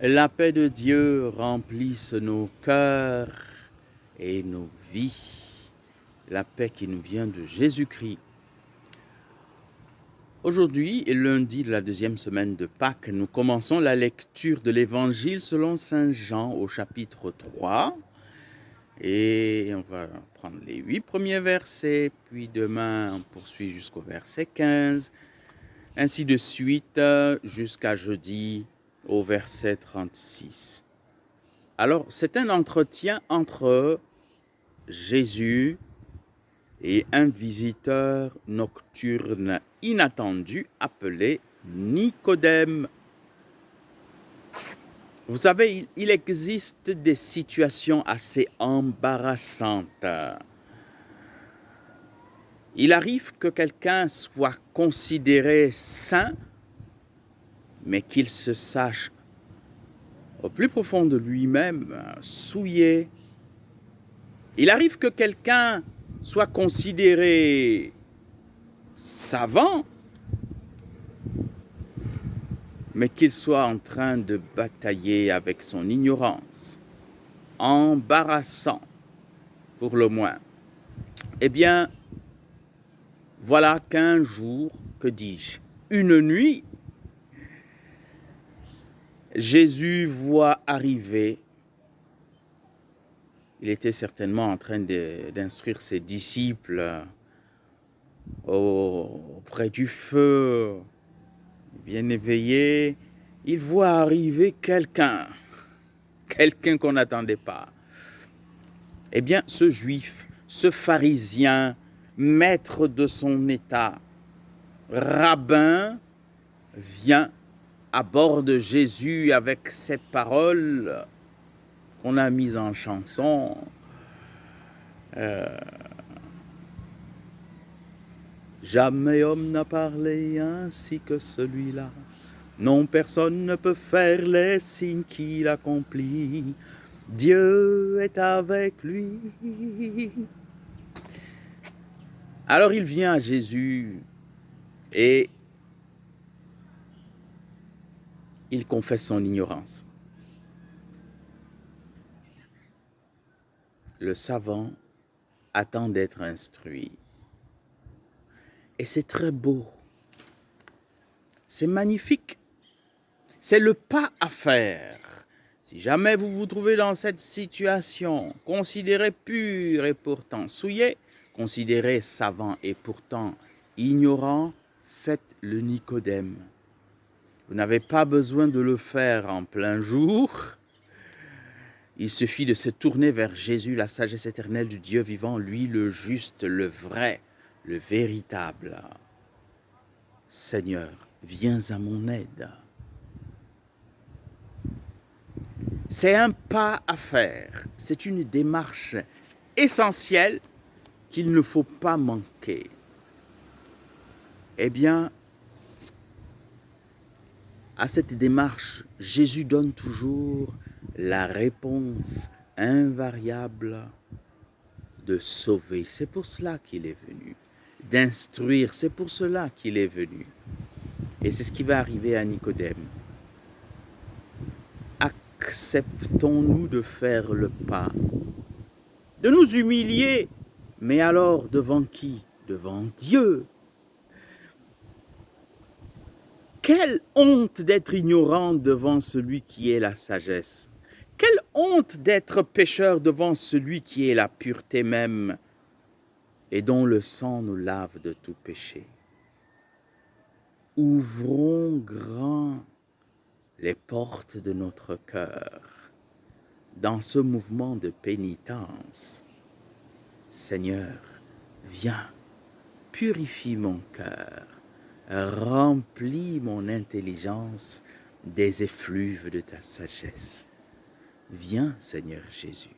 La paix de Dieu remplisse nos cœurs et nos vies. La paix qui nous vient de Jésus-Christ. Aujourd'hui, lundi de la deuxième semaine de Pâques, nous commençons la lecture de l'Évangile selon Saint Jean au chapitre 3. Et on va prendre les 8 premiers versets, puis demain on poursuit jusqu'au verset 15, ainsi de suite jusqu'à jeudi au verset 36. Alors, c'est un entretien entre Jésus et un visiteur nocturne inattendu appelé Nicodème. Vous savez, il existe des situations assez embarrassantes. Il arrive que quelqu'un soit considéré saint, mais qu'il se sache au plus profond de lui-même souillé. Il arrive que quelqu'un soit considéré savant, mais qu'il soit en train de batailler avec son ignorance. Embarrassant, pour le moins. Eh bien, voilà qu'un jour, que dis-je, une nuit, Jésus voit arriver, il était certainement en train d'instruire ses disciples auprès du feu, bien éveillé, il voit arriver quelqu'un qu'on n'attendait pas. Eh bien, ce juif, ce pharisien, maître de son état, rabbin, vient à bord de Jésus avec ces paroles qu'on a mises en chanson. Jamais homme n'a parlé ainsi que celui-là. Non, personne ne peut faire les signes qu'il accomplit. Dieu est avec lui. Alors il vient à Jésus et il confesse son ignorance. Le savant attend d'être instruit. Et c'est très beau. C'est magnifique. C'est le pas à faire. Si jamais vous vous trouvez dans cette situation, considéré pur et pourtant souillé, considéré savant et pourtant ignorant, faites le Nicodème. Vous n'avez pas besoin de le faire en plein jour. Il suffit de se tourner vers Jésus, la sagesse éternelle du Dieu vivant, lui le juste, le vrai, le véritable. Seigneur, viens à mon aide. C'est un pas à faire, c'est une démarche essentielle qu'il ne faut pas manquer. Eh bien, à cette démarche, Jésus donne toujours la réponse invariable de sauver. C'est pour cela qu'il est venu. D'instruire, c'est pour cela qu'il est venu. Et c'est ce qui va arriver à Nicodème. Acceptons-nous de faire le pas, de nous humilier, mais alors devant qui? Devant Dieu. Quelle honte d'être ignorant devant celui qui est la sagesse. Quelle honte d'être pécheur devant celui qui est la pureté même et dont le sang nous lave de tout péché. Ouvrons grand les portes de notre cœur dans ce mouvement de pénitence. Seigneur, viens, purifie mon cœur, remplis mon intelligence des effluves de ta sagesse. Viens, Seigneur Jésus.